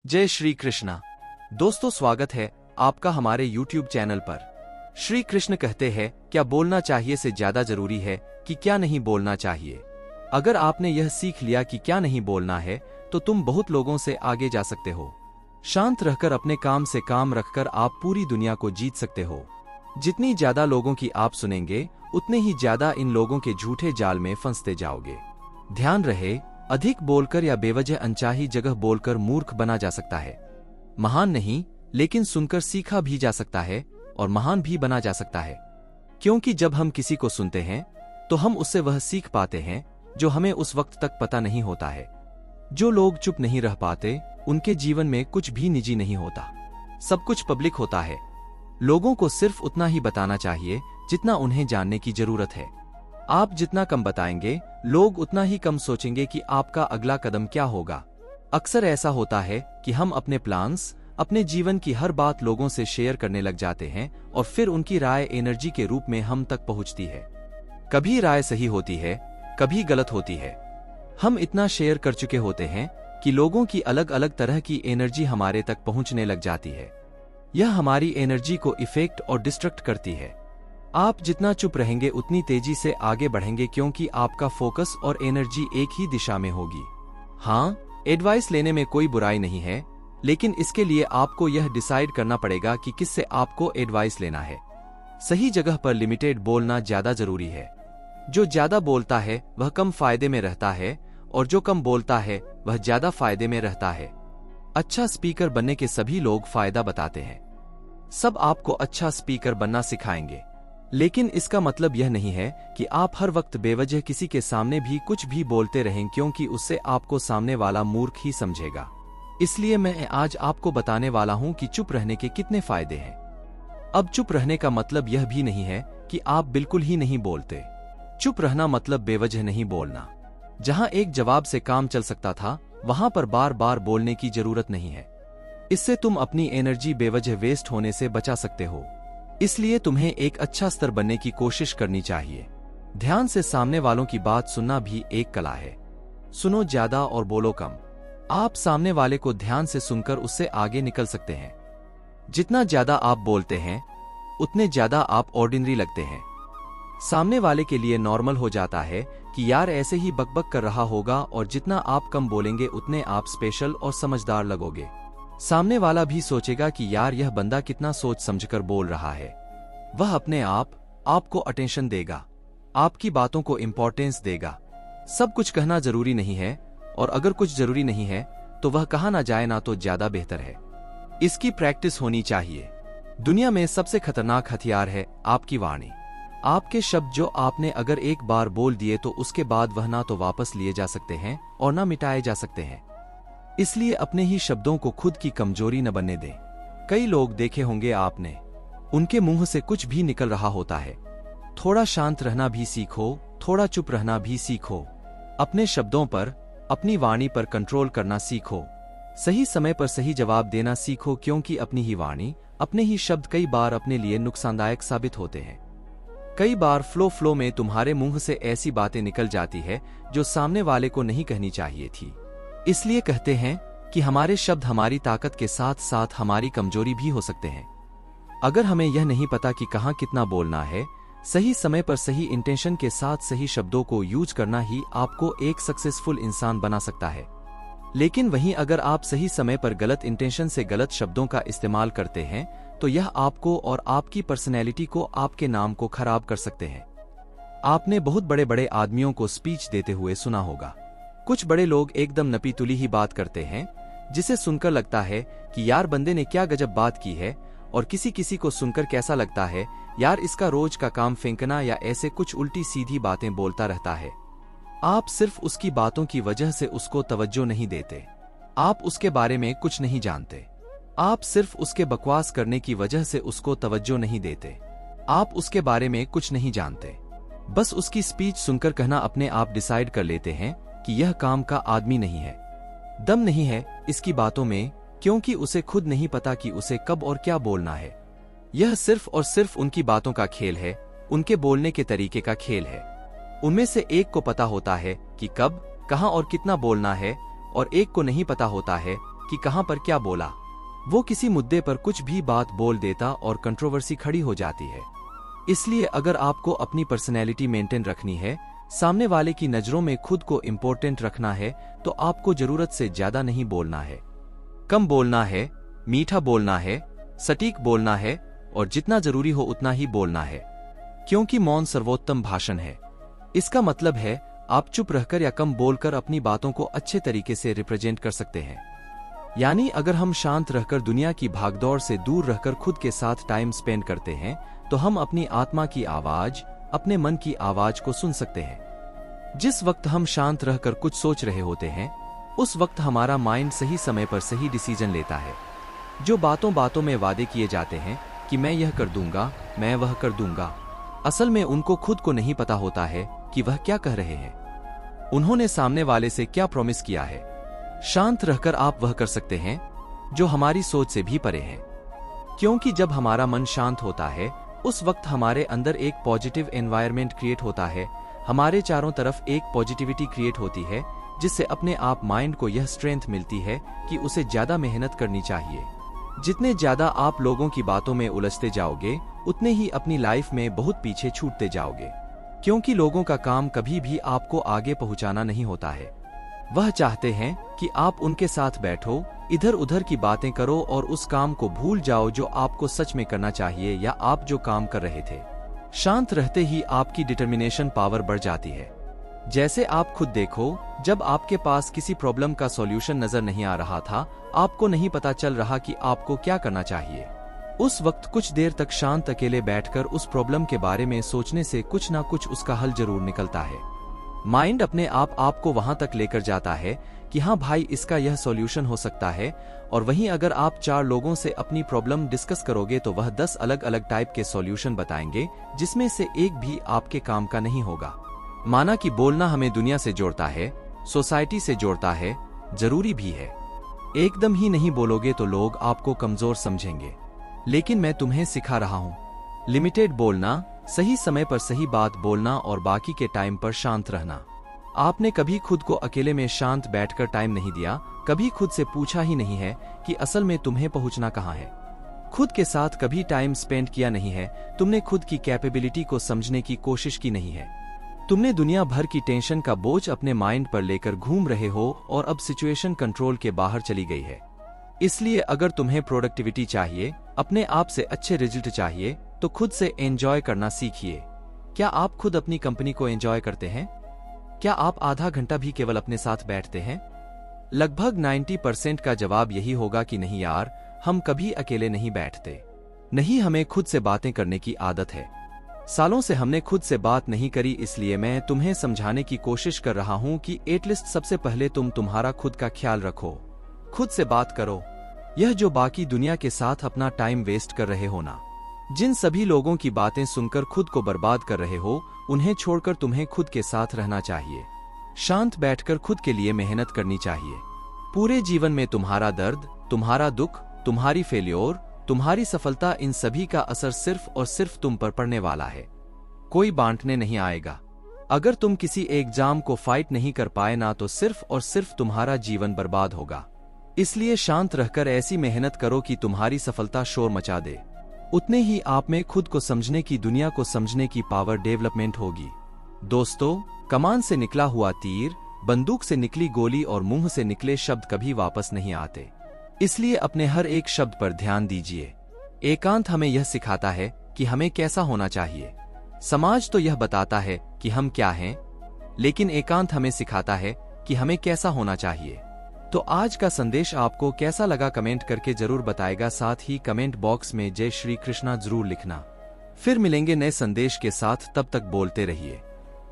जय श्री कृष्णा। दोस्तों, स्वागत है आपका हमारे YouTube चैनल पर। श्री कृष्ण कहते हैं, क्या बोलना चाहिए से ज्यादा जरूरी है कि क्या नहीं बोलना चाहिए। अगर आपने यह सीख लिया कि क्या नहीं बोलना है तो तुम बहुत लोगों से आगे जा सकते हो। शांत रहकर अपने काम से काम रखकर आप पूरी दुनिया को जीत सकते हो। जितनी ज्यादा लोगों की आप सुनेंगे उतने ही ज्यादा इन लोगों के झूठे जाल में फंसते जाओगे। ध्यान रहे, अधिक बोलकर या बेवजह अनचाही जगह बोलकर मूर्ख बना जा सकता है। महान नहीं, लेकिन सुनकर सीखा भी जा सकता है और महान भी बना जा सकता है। क्योंकि जब हम किसी को सुनते हैं तो हम उससे वह सीख पाते हैं जो हमें उस वक्त तक पता नहीं होता है। जो लोग चुप नहीं रह पाते उनके जीवन में कुछ भी निजी नहीं होता, सब कुछ पब्लिक होता है। लोगों को सिर्फ उतना ही बताना चाहिए जितना उन्हें जानने की जरूरत है। आप जितना कम बताएंगे लोग उतना ही कम सोचेंगे कि आपका अगला कदम क्या होगा। अक्सर ऐसा होता है कि हम अपने प्लान्स, अपने जीवन की हर बात लोगों से शेयर करने लग जाते हैं और फिर उनकी राय एनर्जी के रूप में हम तक पहुंचती है। कभी राय सही होती है, कभी गलत होती है। हम इतना शेयर कर चुके होते हैं कि लोगों की अलग अलग तरह की एनर्जी हमारे तक पहुंचने लग जाती है। यह हमारी एनर्जी को इफेक्ट और डिस्ट्रैक्ट करती है। आप जितना चुप रहेंगे उतनी तेजी से आगे बढ़ेंगे, क्योंकि आपका फोकस और एनर्जी एक ही दिशा में होगी। हाँ, एडवाइस लेने में कोई बुराई नहीं है, लेकिन इसके लिए आपको यह डिसाइड करना पड़ेगा कि किससे आपको एडवाइस लेना है। सही जगह पर लिमिटेड बोलना ज्यादा जरूरी है। जो ज्यादा बोलता है वह कम फायदे में रहता है और जो कम बोलता है वह ज्यादा फायदे में रहता है। अच्छा स्पीकर बनने के सभी लोग फायदा बताते हैं। सब आपको अच्छा स्पीकर बनना सिखाएंगे, लेकिन इसका मतलब यह नहीं है कि आप हर वक्त बेवजह किसी के सामने भी कुछ भी बोलते रहें, क्योंकि उससे आपको सामने वाला मूर्ख ही समझेगा। इसलिए मैं आज आपको बताने वाला हूं कि चुप रहने के कितने फायदे हैं। अब चुप रहने का मतलब यह भी नहीं है कि आप बिल्कुल ही नहीं बोलते। चुप रहना मतलब बेवजह नहीं बोलना। जहां एक जवाब से काम चल सकता था वहां पर बार बार बोलने की जरूरत नहीं है। इससे तुम अपनी एनर्जी बेवजह वेस्ट होने से बचा सकते हो। इसलिए तुम्हें एक अच्छा स्तर बनने की कोशिश करनी चाहिए। ध्यान से सामने वालों की बात सुनना भी एक कला है। सुनो ज्यादा और बोलो कम। आप सामने वाले को ध्यान से सुनकर उससे आगे निकल सकते हैं। जितना ज्यादा आप बोलते हैं उतने ज्यादा आप ऑर्डिनरी लगते हैं। सामने वाले के लिए नॉर्मल हो जाता है कि यार ऐसे ही बकबक कर रहा होगा, और जितना आप कम बोलेंगे उतने आप स्पेशल और समझदार लगोगे। सामने वाला भी सोचेगा कि यार यह बंदा कितना सोच समझकर बोल रहा है। वह अपने आप आपको अटेंशन देगा, आपकी बातों को इंपॉर्टेंस देगा। सब कुछ कहना जरूरी नहीं है, और अगर कुछ जरूरी नहीं है तो वह कहा ना जाए ना तो ज्यादा बेहतर है। इसकी प्रैक्टिस होनी चाहिए। दुनिया में सबसे खतरनाक हथियार है आपकी वाणी। आपके शब्द जो आपने अगर एक बार बोल दिए तो उसके बाद वह ना तो वापस लिए जा सकते हैं और ना मिटाए जा सकते हैं। इसलिए अपने ही शब्दों को खुद की कमजोरी न बनने दें। कई लोग देखे होंगे आपने, उनके मुंह से कुछ भी निकल रहा होता है। थोड़ा शांत रहना भी सीखो, थोड़ा चुप रहना भी सीखो। अपने शब्दों पर, अपनी वाणी पर कंट्रोल करना सीखो। सही समय पर सही जवाब देना सीखो, क्योंकि अपनी ही वाणी, अपने ही शब्द कई बार अपने लिए नुकसानदायक साबित होते हैं। कई बार फ्लो में तुम्हारे मुंह से ऐसी बातें निकल जाती है जो सामने वाले को नहीं कहनी चाहिए थी। इसलिए कहते हैं कि हमारे शब्द हमारी ताकत के साथ साथ हमारी कमजोरी भी हो सकते हैं। अगर हमें यह नहीं पता कि कहां कितना बोलना है, सही समय पर सही इंटेंशन के साथ सही शब्दों को यूज करना ही आपको एक सक्सेसफुल इंसान बना सकता है। लेकिन वहीं अगर आप सही समय पर गलत इंटेंशन से गलत शब्दों का इस्तेमाल करते हैं तो यह आपको और आपकी पर्सनैलिटी को, आपके नाम को खराब कर सकते हैं। आपने बहुत बड़े बड़े आदमियों को स्पीच देते हुए सुना होगा। कुछ बड़े लोग एकदम नपी तुली ही बात करते हैं, जिसे सुनकर लगता है कि यार बंदे ने क्या गजब बात की है, और किसी किसी को सुनकर कैसा लगता है, यार इसका रोज का काम फेंकना या ऐसे कुछ उल्टी सीधी बातें बोलता रहता है। आप सिर्फ उसकी बातों की वजह से उसको तवज्जो नहीं देते। आप उसके बारे में कुछ नहीं जानते। आप सिर्फ उसके बकवास करने की वजह से उसको तवज्जो नहीं देते। आप उसके बारे में कुछ नहीं जानते। बस उसकी स्पीच सुनकर कहना अपने आप डिसाइड कर लेते हैं कि यह काम का आदमी नहीं है। दम नहीं है इसकी बातों में, क्योंकि उसे खुद नहीं पता कि उसे कब और क्या बोलना है। यह सिर्फ और सिर्फ उनकी बातों का खेल है, उनके बोलने के तरीके का खेल है। उनमें से एक को पता होता है कि कब, कहां और कितना बोलना है, और एक को नहीं पता होता है कि कहां पर क्या बोला। वो किसी मुद्दे पर कुछ भी बात बोल देता और कंट्रोवर्सी खड़ी हो जाती है। इसलिए अगर आपको अपनी पर्सनैलिटी मेंटेन रखनी है, सामने वाले की नजरों में खुद को इम्पोर्टेंट रखना है, तो आपको जरूरत से ज्यादा नहीं बोलना है। कम बोलना है, मीठा बोलना है, सटीक बोलना है और जितना जरूरी हो उतना ही बोलना है, क्योंकि मौन सर्वोत्तम भाषण है। इसका मतलब है आप चुप रहकर या कम बोलकर अपनी बातों को अच्छे तरीके से रिप्रेजेंट कर सकते हैं। यानी अगर हम शांत रहकर दुनिया की भागदौड़ से दूर रहकर खुद के साथ टाइम स्पेंड करते हैं, तो हम अपनी आत्मा की आवाज, अपने मन की आवाज को सुन सकते हैं। जिस वक्त हम शांत रहकर कुछ सोच रहे होते हैं, उस वक्त हमारा माइंड सही समय पर सही डिसीजन लेता है। जो बातों बातों में वादे किए जाते हैं कि मैं यह कर दूंगा, मैं वह कर दूंगा, असल में उनको खुद को नहीं पता होता है कि वह क्या कह रहे हैं, उन्होंने सामने वाले से क्या प्रॉमिस किया है। शांत रहकर आप वह कर सकते हैं जो हमारी सोच से भी परे है, क्योंकि जब हमारा मन शांत होता है, उस वक्त हमारे अंदर एक पॉजिटिव एनवायरनमेंट क्रिएट होता है, हमारे चारों तरफ एक पॉजिटिविटी क्रिएट होती है, जिससे अपने आप माइंड को यह स्ट्रेंथ मिलती है कि उसे ज्यादा मेहनत करनी चाहिए। जितने ज्यादा आप लोगों की बातों में उलझते जाओगे, उतने ही अपनी लाइफ में बहुत पीछे छूटते जाओगे, क्योंकि लोगों का काम कभी भी आपको आगे पहुंचाना नहीं होता है। वह चाहते हैं कि आप उनके साथ बैठो, इधर उधर की बातें करो और उस काम को भूल जाओ जो आपको सच में करना चाहिए या आप जो काम कर रहे थे। शांत रहते ही आपकी डिटर्मिनेशन पावर बढ़ जाती है। जैसे आप खुद देखो, जब आपके पास किसी प्रॉब्लम का सॉल्यूशन नजर नहीं आ रहा था, आपको नहीं पता चल रहा कि आपको क्या करना चाहिए, उस वक्त कुछ देर तक शांत अकेले बैठकर उस प्रॉब्लम के बारे में सोचने से कुछ ना कुछ उसका हल जरूर निकलता है। माइंड अपने आप आपको वहां तक लेकर जाता है कि हाँ भाई, इसका यह सॉल्यूशन हो सकता है। और वहीं अगर आप 4 लोगों से अपनी प्रॉब्लम डिस्कस करोगे तो वह 10 अलग अलग टाइप के सॉल्यूशन बताएंगे, जिसमें से एक भी आपके काम का नहीं होगा। माना कि बोलना हमें दुनिया से जोड़ता है, सोसाइटी से जोड़ता है, जरूरी भी है। एकदम ही नहीं बोलोगे तो लोग आपको कमजोर समझेंगे, लेकिन मैं तुम्हें सिखा रहा हूँ लिमिटेड बोलना, सही समय पर सही बात बोलना और बाकी के टाइम पर शांत रहना। आपने कभी खुद को अकेले में शांत बैठकर टाइम नहीं दिया, कभी खुद से पूछा ही नहीं है कि असल में तुम्हें पहुंचना कहाँ है। खुद के साथ कभी टाइम स्पेंड किया नहीं है, तुमने खुद की कैपेबिलिटी को समझने की कोशिश की नहीं है। तुमने दुनिया भर की टेंशन का बोझ अपने माइंड पर लेकर घूम रहे हो और अब सिचुएशन कंट्रोल के बाहर चली गई है। इसलिए अगर तुम्हें प्रोडक्टिविटी चाहिए, अपने आप से अच्छे रिजल्ट चाहिए, तो खुद से एंजॉय करना सीखिए। क्या आप खुद अपनी कंपनी को एंजॉय करते हैं? क्या आप आधा घंटा भी केवल अपने साथ बैठते हैं? लगभग 90% का जवाब यही होगा कि नहीं यार, हम कभी अकेले नहीं बैठते। नहीं, हमें खुद से बातें करने की आदत है। सालों से हमने खुद से बात नहीं करी, इसलिए मैं तुम्हें समझाने की कोशिश कर रहा हूं कि एटलीस्ट सबसे पहले तुम्हारा खुद का ख्याल रखो, खुद से बात करो। यह जो बाकी दुनिया के साथ अपना टाइम वेस्ट कर रहे हो ना, जिन सभी लोगों की बातें सुनकर खुद को बर्बाद कर रहे हो, उन्हें छोड़कर तुम्हें खुद के साथ रहना चाहिए। शांत बैठकर खुद के लिए मेहनत करनी चाहिए। पूरे जीवन में तुम्हारा दर्द, तुम्हारा दुख, तुम्हारी फेल्योर, तुम्हारी सफलता, इन सभी का असर सिर्फ और सिर्फ तुम पर पड़ने वाला है। कोई बांटने नहीं आएगा। अगर तुम किसी एग्जाम को फाइट नहीं कर पाए ना, तो सिर्फ और सिर्फ तुम्हारा जीवन बर्बाद होगा। इसलिए शांत रहकर ऐसी मेहनत करो कि तुम्हारी सफलता शोर मचा दे। उतने ही आप में खुद को समझने की, दुनिया को समझने की पावर डेवलपमेंट होगी। दोस्तों, कमान से निकला हुआ तीर, बंदूक से निकली गोली और मुंह से निकले शब्द कभी वापस नहीं आते। इसलिए अपने हर एक शब्द पर ध्यान दीजिए। एकांत हमें यह सिखाता है कि हमें कैसा होना चाहिए। समाज तो यह बताता है कि हम क्या हैं, लेकिन एकांत हमें सिखाता है कि हमें कैसा होना चाहिए। तो आज का संदेश आपको कैसा लगा, कमेंट करके जरूर बताएगा। साथ ही कमेंट बॉक्स में जय श्री कृष्णा जरूर लिखना। फिर मिलेंगे नए संदेश के साथ, तब तक बोलते रहिए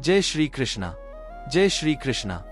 जय श्री कृष्णा, जय श्री कृष्णा।